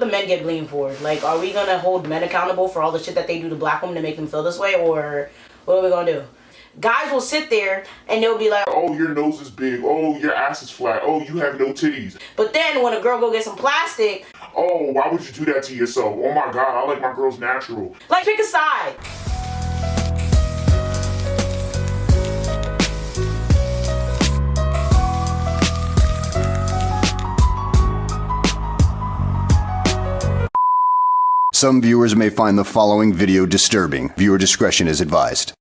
the men get blamed for? Like, are we gonna hold men accountable for all the shit that they do to black women to make them feel this way, or what are we gonna do? Guys will sit there and they'll be like, oh, your nose is big, oh, your ass is flat, oh, you have no titties. But then when a girl go get some plastic, oh, why would you do that to yourself? Oh my god, I like my girls natural. Like, pick a side. Some viewers may find the following video disturbing. Viewer discretion is advised.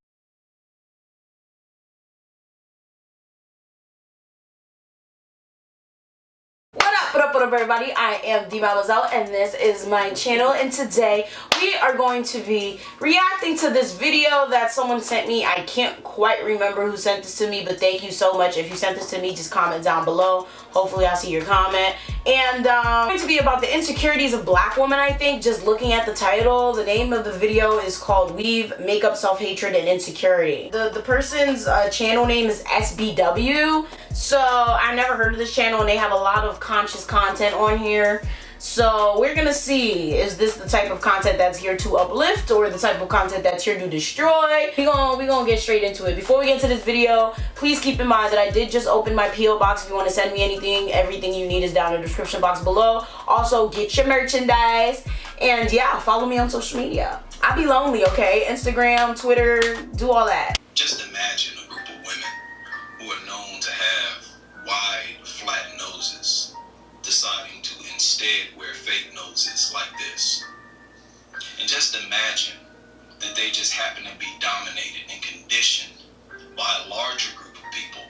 What up everybody, I am Mademoiselle and this is my channel, and today we are going to be reacting to this video that someone sent me. I can't quite remember who sent this to me, but thank you so much. If you sent this to me, just comment down below. Hopefully I'll see your comment. And it's going to be about the insecurities of black women, I think. Just looking at the title, the name of the video is called Weave, Makeup, Self-Hatred, and Insecurity. The person's channel name is SBW. So I've never heard of this channel, and they have a lot of conscious content on here. So we're gonna see, is this the type of content that's here to uplift or the type of content that's here to destroy? We gonna get straight into it. Before we get into this video, please keep in mind that I did just open my P.O. box. If you want to send me anything, everything you need is down in the description box below. Also, get your merchandise. And yeah, follow me on social media. I be lonely, okay? Instagram, Twitter, do all that. Just imagine a group of women who are known to have wide, flat noses deciding to instead wear fake noses like this. And just imagine that they just happen to be dominated and conditioned by a larger group of people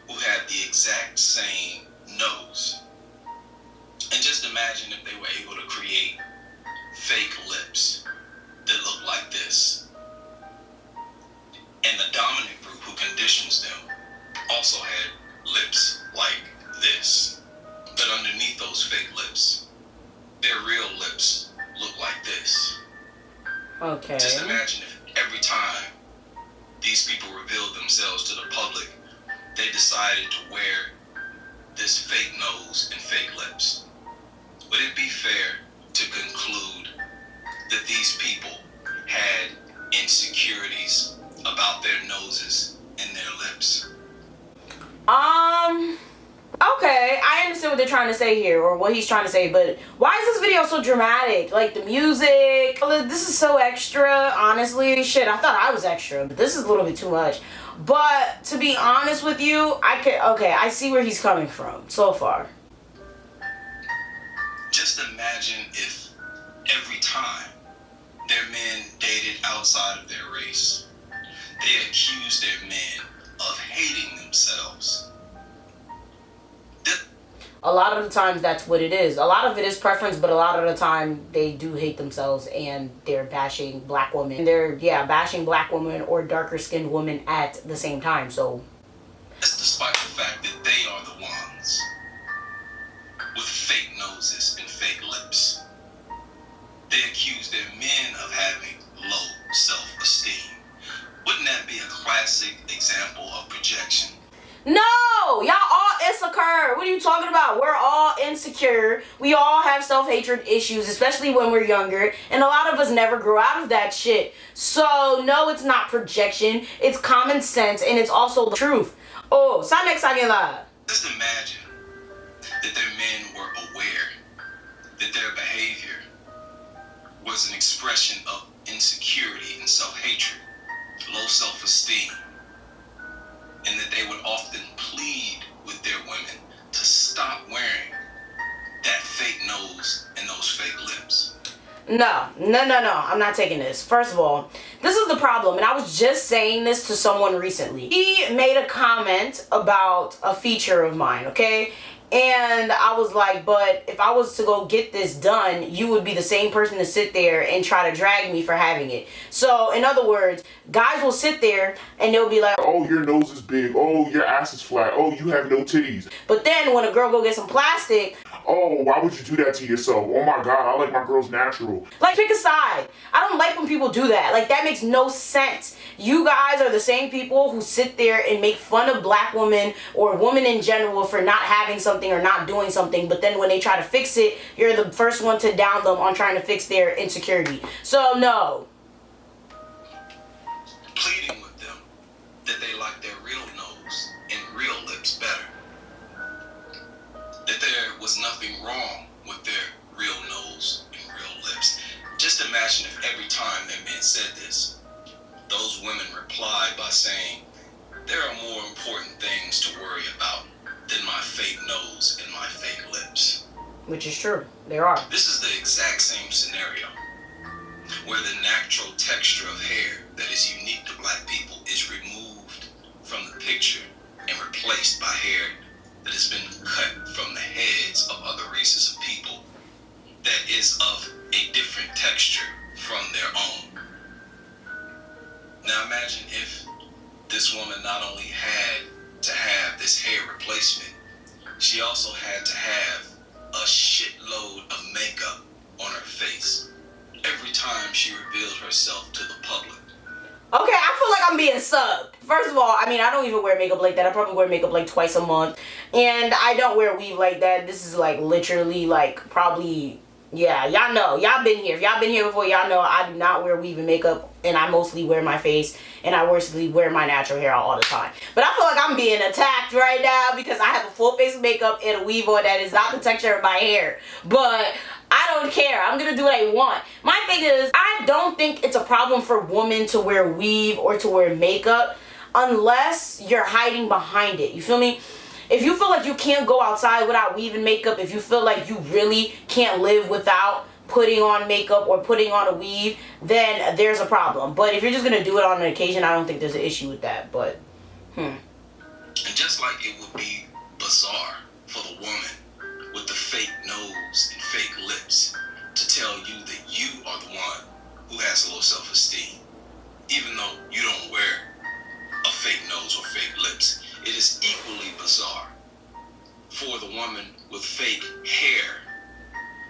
who have the exact same nose. And just imagine if they were able to create fake lips that look like this. And the dominant group who conditions them also had lips like this. But underneath those fake lips, their real lips look like this. Okay. Just imagine if every time these people revealed themselves to the public, they decided to wear this fake nose and fake lips. Would it be fair to conclude that these people had insecurities about their noses and their lips? Okay, I understand what they're trying to say here, or what he's trying to say, but why is this video so dramatic? Like, the music, this is so extra, honestly. Shit, I thought I was extra, but this is a little bit too much. But, to be honest with you, I see where he's coming from, so far. Just imagine if every time their men dated outside of their race, they accused their men of hating themselves. A lot of the times that's what it is. A lot of it is preference, but a lot of the time they do hate themselves and they're bashing black women. They're, yeah, bashing black women or darker skinned women at the same time, so. Despite the fact that they are the ones with fake noses and fake lips, they accuse their men of having low self-esteem. Wouldn't that be a classic example of projection? No! Y'all all insecure. What are you talking about? We're all insecure. We all have self-hatred issues, especially when we're younger. And a lot of us never grew out of that shit. So, no, it's not projection. It's common sense, and it's also the truth. Oh, sa next again live. Just imagine that their men were aware that their behavior was an expression of insecurity and self-hatred, low self-esteem, and that they would often plead with their women to stop wearing that fake nose and those fake lips. No, I'm not taking this. First of all, this is the problem, and I was just saying this to someone recently. He made a comment about a feature of mine, okay? And I was like, but if I was to go get this done, you would be the same person to sit there and try to drag me for having it. So, in other words, guys will sit there and they'll be like, oh, your nose is big, oh, your ass is flat, oh, you have no titties. But then when a girl go get some plastic, oh, why would you do that to yourself? Oh my God, I like my girls natural. Like, pick a side. I don't like when people do that. Like, that makes no sense. You guys are the same people who sit there and make fun of black women or women in general for not having something or not doing something, but then when they try to fix it, you're the first one to down them on trying to fix their insecurity. So, no. Pleading with them that they like their real nose and real lips better. That there was nothing wrong with their real nose and real lips. Just imagine if every time that men said this, those women replied by saying, there are more important things to worry about than my fake nose and my fake lips. Which is true. There are. This is the exact same scenario where the natural texture of hair that is unique to black people is removed from the picture and replaced by hair that has been cut from the heads of other races of people that is of a different texture from their own. Now imagine if this woman not only had to have this hair replacement, she also had to have a shitload of makeup on her face every time she revealed herself to the public. Okay, I feel like I'm being subbed. First of all, I mean, I don't even wear makeup like that. I probably wear makeup like twice a month. And I don't wear weave like that. This is like literally like probably, yeah, y'all know. Y'all been here. If y'all been here before, y'all know I do not wear weave and makeup. And I mostly wear my face. And I mostly wear my natural hair all the time. But I feel like I'm being attacked right now because I have a full face of makeup and a weave on that is not the texture of my hair. But I don't care. I'm going to do what I want. My thing is, I don't think it's a problem for women to wear weave or to wear makeup unless you're hiding behind it. You feel me? If you feel like you can't go outside without weave and makeup, if you feel like you really can't live without putting on makeup or putting on a weave, then there's a problem. But if you're just going to do it on an occasion, I don't think there's an issue with that. But, And just like it would be bizarre for the woman with the fake nose and fake lips to tell you that you are the one who has low self-esteem, even though you don't wear a fake nose or fake lips, it is equally bizarre for the woman with fake hair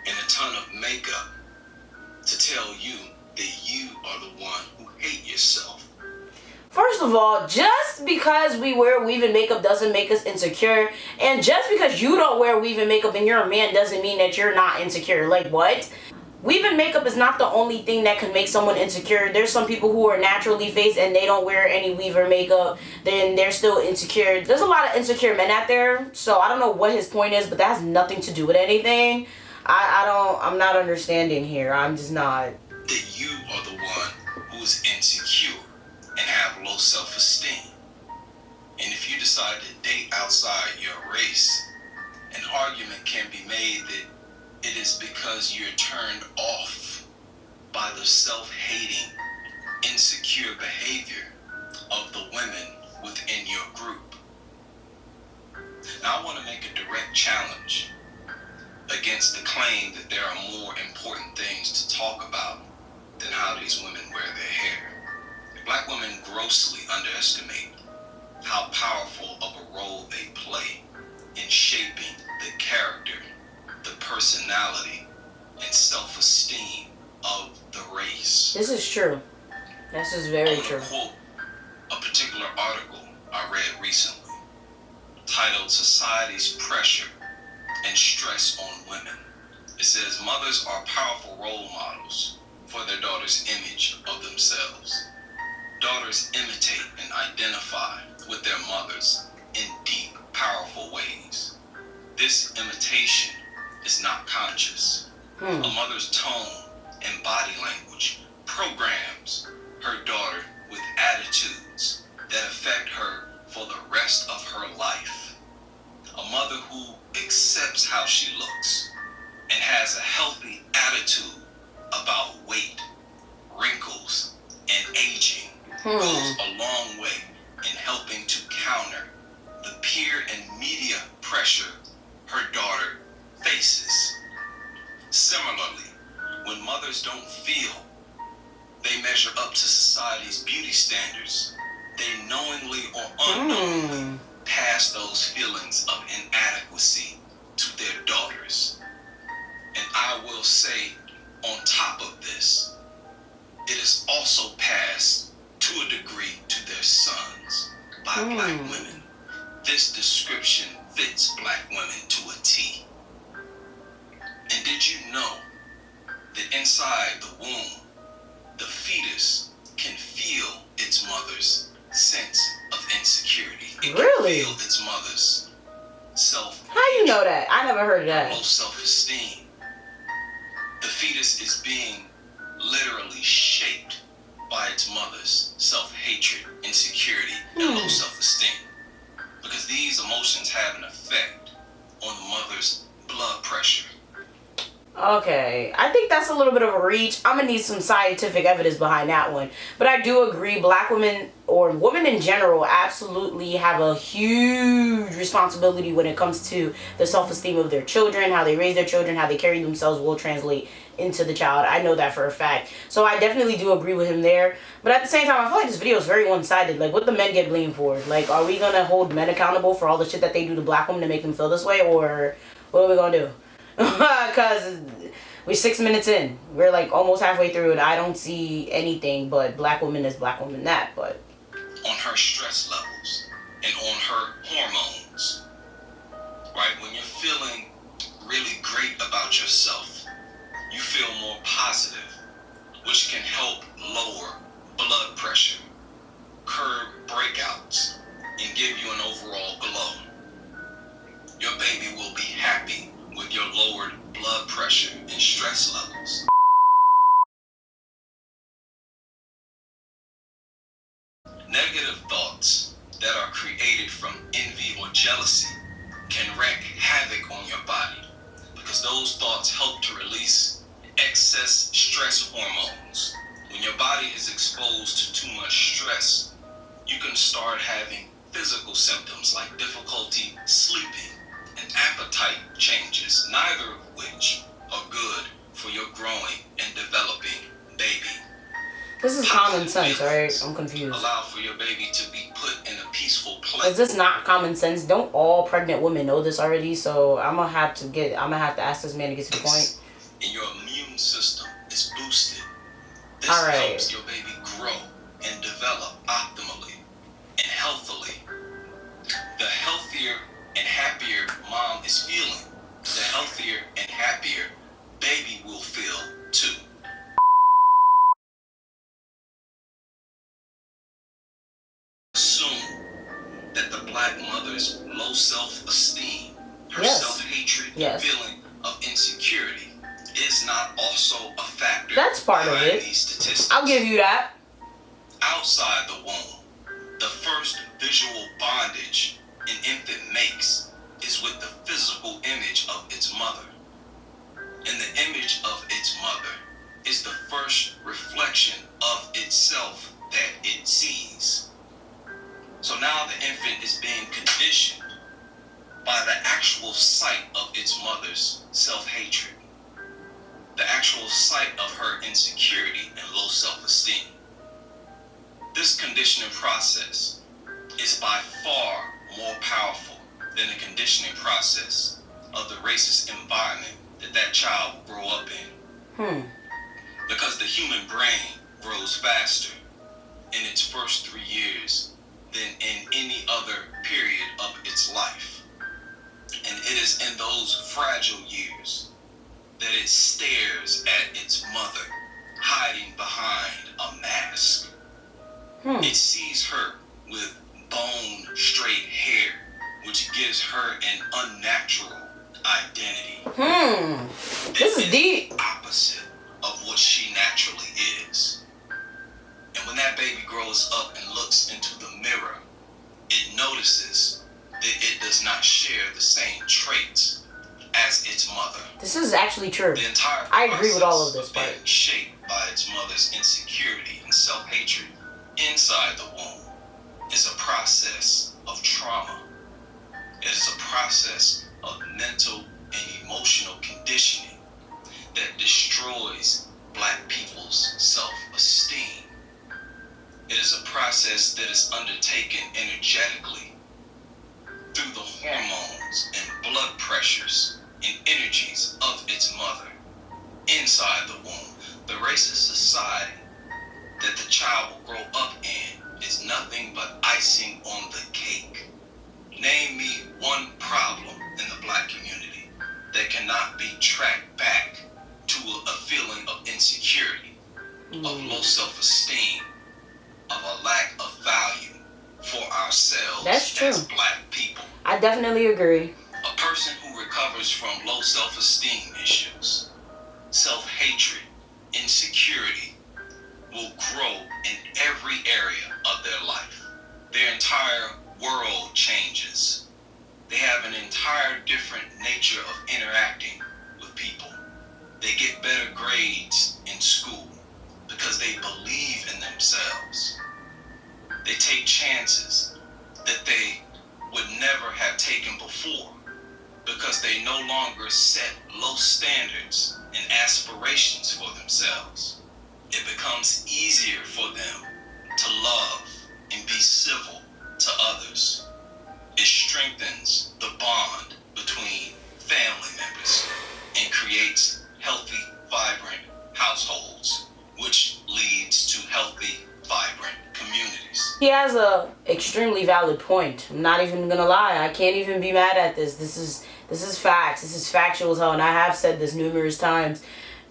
and a ton of makeup to tell you that you are the one who hate yourself. first of all, just because we wear weave and makeup doesn't make us insecure. And just because you don't wear weave and makeup and you're a man doesn't mean that you're not insecure. Like, what? Weave and makeup is not the only thing that can make someone insecure. There's some people who are naturally faced and they don't wear any weave or makeup, then they're still insecure. There's a lot of insecure men out there, so I don't know what his point is, but that has nothing to do with anything. I'm not understanding here. I'm just not. That you are the one who is insecure and have low self-esteem. And if you decide to date outside your race, an argument can be made that it is because you're turned off by the self-hating, insecure behavior of the women within your group. Now, I want to make a direct challenge against the claim that there are more important things to talk about than how these women wear their hair. Black women grossly underestimate how powerful of a role they play in shaping the character, the personality, and self-esteem of the race. This is true. This is very true. I'm gonna quote a particular article I read recently titled "Society's Pressure and Stress on Women." It says, mothers are powerful role models for their daughters' image of themselves. Daughters imitate and identify with their mothers in deep, powerful ways. This imitation is not conscious. A mother's tone and body language programs her daughter with attitudes that affect her for the rest of her life. A mother who accepts how she looks and has a healthy attitude about weight, wrinkles, and aging goes a long way in helping to counter the peer and media pressure her daughter faces. Similarly, when mothers don't feel they measure up to society's beauty standards, they knowingly or unknowingly pass those feelings of inadequacy to their daughters. And I will say, on top of this, it is also passed to a degree to their sons by black women. This description fits black women to a T. And did you know that inside the womb, the fetus can feel its mother's sense of insecurity? It Really? can feel its mother's self. How you know that? I never heard of that. Low self-esteem. The fetus is being literally shaped by its mother's self-hatred, insecurity, and low self-esteem. Because these emotions have an effect on the mother's blood pressure. Okay, I think that's a little bit of a reach. I'm gonna need some scientific evidence behind that one. But I do agree, black women, or women in general, absolutely have a huge responsibility when it comes to the self-esteem of their children, how they raise their children, how they carry themselves will translate into the child. I know that for a fact. So I definitely do agree with him there. But at the same time, I feel like this video is very one-sided. Like, what the men get blamed for? Like, are we gonna hold men accountable for all the shit that they do to black women to make them feel this way? Or what are we gonna do? Because we're 6 minutes in. We're like almost halfway through and I don't see anything but black woman is black woman that. But on her stress levels and on her hormones, right? When you're feeling really great about yourself, you feel more positive, which can help lower blood pressure, curb breakouts, and give you an overall glow. Your baby will be happy with your lowered blood pressure and stress levels. Negative thoughts that are created from envy or jealousy can wreak havoc on your body, because those thoughts help to release excess stress hormones. When your body is exposed to too much stress, you can start having physical symptoms like difficulty sleeping and appetite changes, neither of which are good for your growing and developing baby. this is common sense, right? I'm confused. Allow for your baby to be put in a peaceful place. Is this not common sense? Don't all pregnant women know this already? So I'm gonna have to ask this man to get to the point. And your immune system is boosted. This All right. helps your baby grow and develop optimally and healthily. The healthier and happier mom is feeling, the healthier and happier baby will feel too. Assume that the black mother's low self-esteem, her Yes. self-hatred, Yes. feeling of insecurity is not also a factor. That's part of behind it. These statistics. I'll give you that. Outside the womb, the first visual bondage an infant makes is with the physical image of its mother. And the image of its mother is the first reflection of itself that it sees. So now the infant is being conditioned by the actual sight of its mother's self-hatred, the actual sight of her insecurity and low self-esteem. This conditioning process is by far more powerful than the conditioning process of the racist environment that child will grow up in. Because the human brain grows faster in its first 3 years than in any other period of its life. And it is in those fragile years that it stares at its mother hiding behind a mask. It sees her with bone straight hair, which gives her an unnatural identity. This is deep. The opposite of what she naturally is. And when that baby grows up and looks into the mirror, it notices that it does not share the same traits as its mother. This is actually true. The entire I agree with all of this process part. being shaped by its mother's insecurity and self-hatred inside the womb is a process of trauma. It is a process of mental and emotional conditioning that destroys black people's self-esteem. It is a process that is undertaken energetically through the hormones hormones and blood pressures and energies of its mother inside the womb. The racist society that the child will grow up in is nothing but icing on the cake. Name me one problem in the black community that cannot be tracked back to a feeling of insecurity, of low self-esteem, of a lack of value for ourselves. That's true. As black people. I definitely agree. A person who recovers from low self-esteem issues, self-hatred, insecurity, will grow in every area of their life. Their entire world changes. They have an entire different nature of interacting with people. They get better grades in school because they believe in themselves. They take chances that they would never have taken before because they no longer set low standards and aspirations for themselves. It becomes easier for them to love and be civil to others. It strengthens the bond between family members and creates healthy, vibrant households, which leads to healthy, vibrant communities. He has a extremely valid point. I'm not even gonna lie. I can't even be mad at this. This is facts. This is factual as hell, and I have said this numerous times.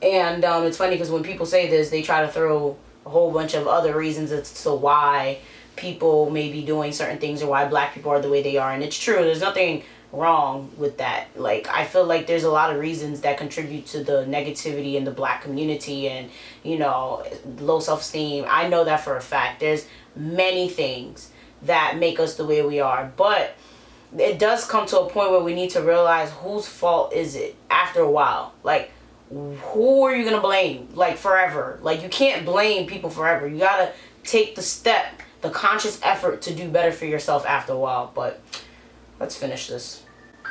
And it's funny because when people say this, they try to throw a whole bunch of other reasons as to why people may be doing certain things or why black people are the way they are. And it's true. There's nothing wrong with that. Like, I feel like there's a lot of reasons that contribute to the negativity in the black community and, you know, low self-esteem. I know that for a fact. There's many things that make us the way we are. But it does come to a point where we need to realize whose fault is it after a while. Like, who are you gonna blame? Like, forever. Like, you can't blame people forever. You gotta take the step, the conscious effort to do better for yourself after a while. But let's finish this.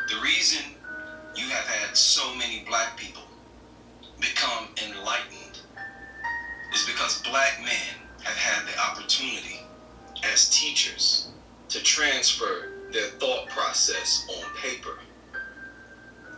The reason you have had so many black people become enlightened is because black men have had the opportunity as teachers to transfer their thought process on paper.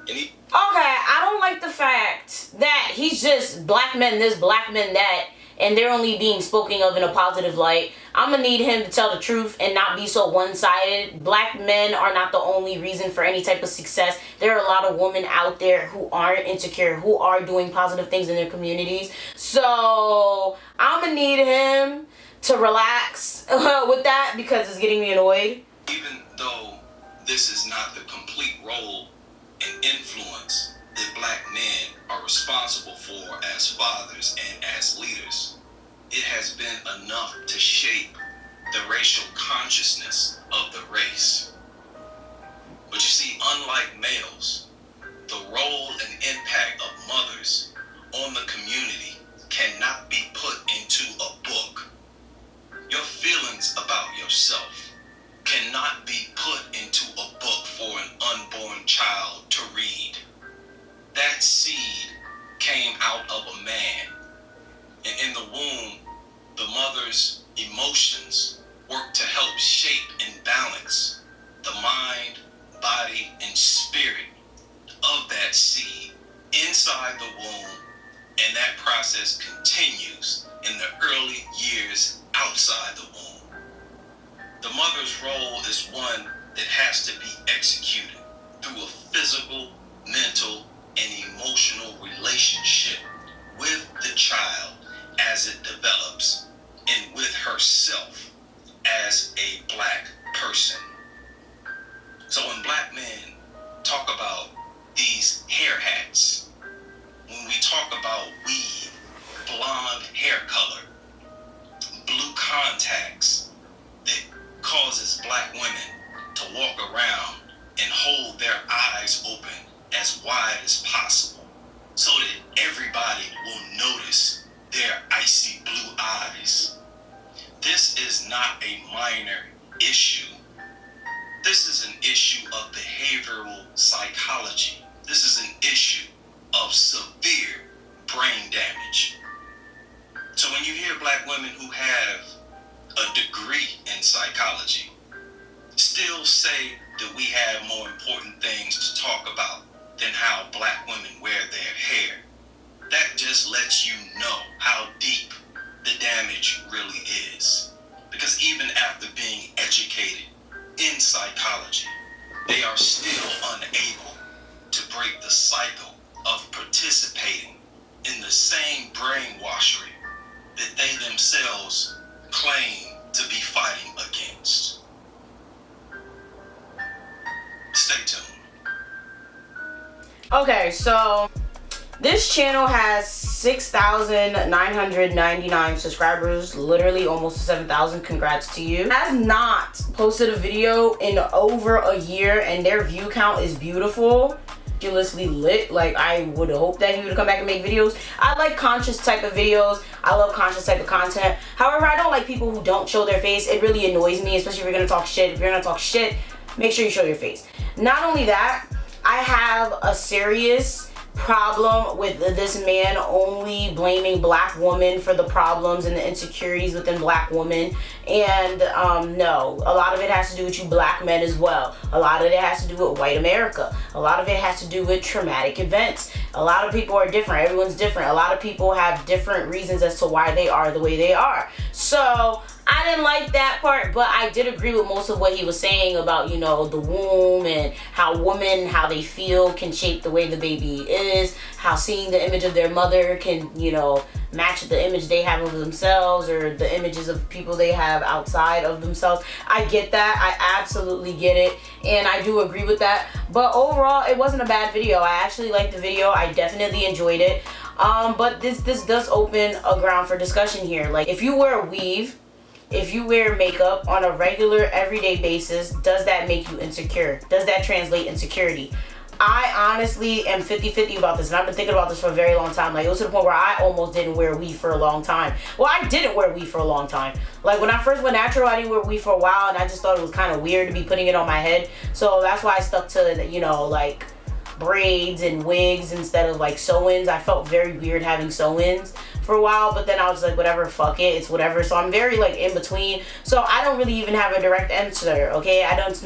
Okay, I don't like the fact that he's just black men this, black men that, and they're only being spoken of in a positive light. I'm gonna need him to tell the truth and not be so one-sided. Black men are not the only reason for any type of success. There are a lot of women out there who aren't insecure, who are doing positive things in their communities. So I'm gonna need him to relax with that because it's getting me annoyed. Even though this is not the complete role and influence that black men are responsible for as fathers and as leaders, it has been enough to shape the racial consciousness of the race. But you see, unlike males, the role and impact of mothers on the community cannot be put into a book. Your feelings about yourself cannot be put into a book for an unborn child to read. That seed came out of a man. And in the womb, the mother's emotions work to help shape and balance the mind, body, and spirit of that seed inside the womb. And that process continues in the early years outside the womb. The mother's role is one that has to be executed through a physical, mental, and emotional relationship with the child as it develops and with herself as a black person. So when black men talk about these hair hats, when we talk about weave, blonde hair color, blue contacts that causes black women to walk around and hold their eyes open as wide as possible so that everybody will notice their icy blue eyes. This is not a minor issue. This is an issue of behavioral psychology. This is an issue of severe brain damage. So when you hear black women who have a degree in psychology still say that we have more important things to talk about than how black women wear their hair. That just lets you know how deep the damage really is. Because even after being educated in psychology, they are still unable to break the cycle of participating in the same brainwashery that they themselves claim to be fighting against. Stay tuned. Okay, so this channel has 6,999 subscribers, literally almost 7,000. Congrats to you. Has not posted a video in over a year, and their view count is beautiful, ridiculously lit. Like, I would hope that he would come back and make videos. I like conscious type of videos. I love conscious type of content. However, I don't like people who don't show their face. It really annoys me, especially if you're gonna talk shit. If you're gonna talk shit, make sure you show your face. Not only that, I have a serious problem with this man only blaming black women for the problems and the insecurities within black women. And no, a lot of it has to do with you black men as well. A lot of it has to do with white America. A lot of it has to do with traumatic events. A lot of people are different. Everyone's different. A lot of people have different reasons as to why they are the way they are. So I didn't like that part, but I did agree with most of what he was saying about, you know, the womb and how women, how they feel can shape the way the baby is, how seeing the image of their mother can, you know, match the image they have of themselves or the images of people they have outside of themselves. I get that. I absolutely get it, and I do agree with that. But overall, it wasn't a bad video. I actually liked the video. I definitely enjoyed it. But this does open a ground for discussion here. Like, if you wear a weave, if you wear makeup on a regular everyday basis, does that make you insecure? Does that translate insecurity? I honestly am 50-50 about this, and I've been thinking about this for a very long time. Like, it was to the point where I almost didn't wear weave for a long time. Well, I didn't wear weave for a long time. Like, when I first went natural, I didn't wear weave for a while, and I just thought it was kind of weird to be putting it on my head. So that's why I stuck to, you know, like braids and wigs instead of like sew-ins. I felt very weird having sew-ins for a while, but then I was like, whatever, fuck it, it's whatever. So I'm very like in between. So I don't really even have a direct answer, okay? I don't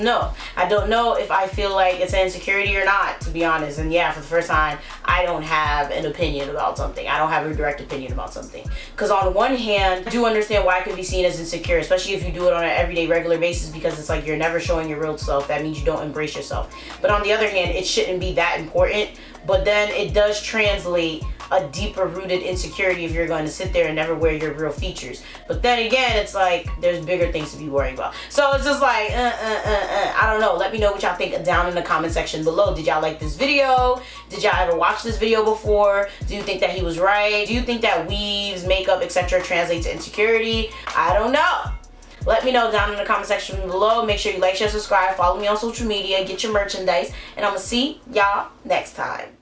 know if I feel like it's an insecurity or not, to be honest. And yeah, for the first time, I don't have an opinion about something. I don't have a direct opinion about something. Because on one hand, I do understand why it could be seen as insecure, especially if you do it on an everyday, regular basis, because it's like you're never showing your real self. That means you don't embrace yourself. But on the other hand, it shouldn't be that important. But then it does translate a deeper rooted insecurity if you're going to sit there and never wear your real features. But then again, it's like there's bigger things to be worrying about. So it's just like I don't know. Let me know what y'all think down in the comment section below. Did y'all like this video? Did y'all ever watch this video before? Do you think that he was right? Do you think that weaves, makeup, etc. translates to insecurity? I don't know. Let me know down in the comment section below. Make sure you like, share, subscribe, follow me on social media, get your merchandise, and I'm gonna see y'all next time.